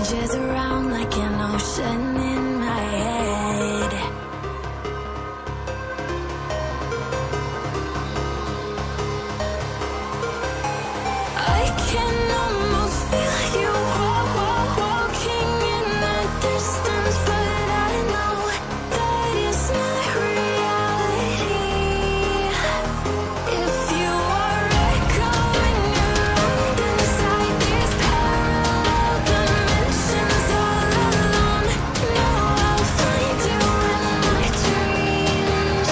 Images around like an ocean in my head. I can almost feel you walking in the distance, but I know that it's not reality. If you are echoing around inside these parallel dimensions all alone, know I'll find you in my dreams.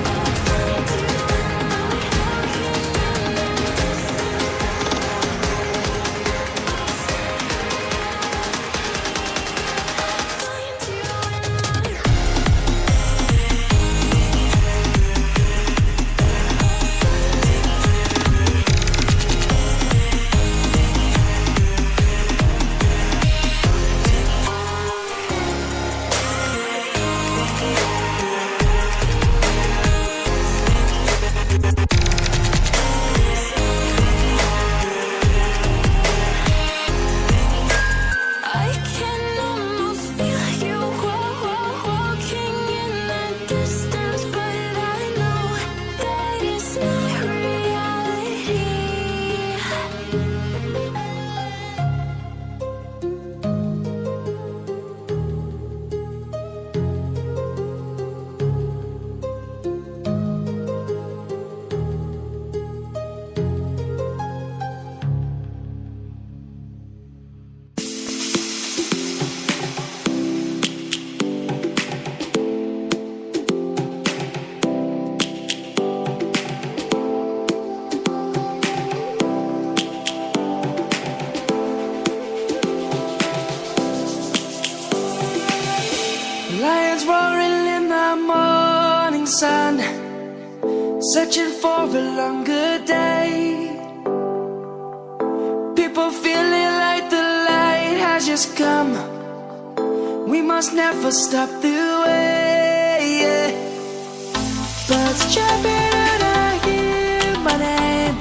I'll find you in my I can almost feel you walking in the distance, but I know that it's not reality. Lions roaring in the morning sun, searching for a longer day. People feeling like the light has just come. We must never stop the way. Birds chirping and I hear my name,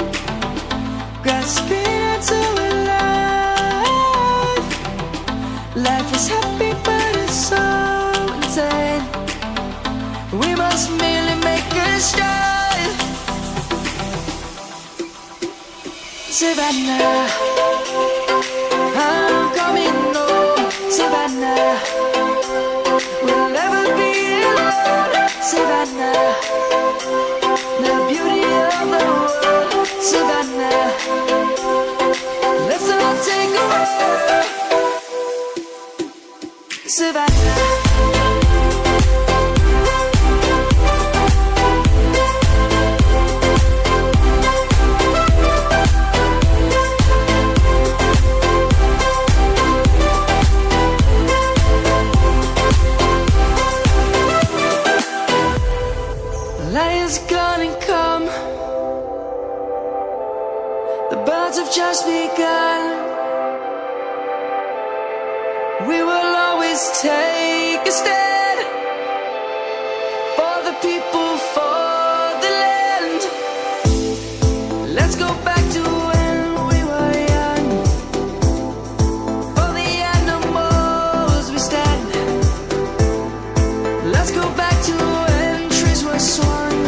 grasping into a life. Life is happy but it's so insane. We must merely make a start. Savannah, I'm coming home. Savannah, we'll never be alone. Savannah, the beauty of the world. Savannah, let's all take a walk. Savannah. Lion's gonna come. The birds have just begun. We will always take a stand for the people, for the land. Let's go back to when we were young. For the animals we stand. Let's go back to when trees were swung.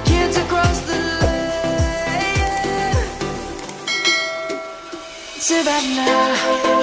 Kids across the land. Savannah.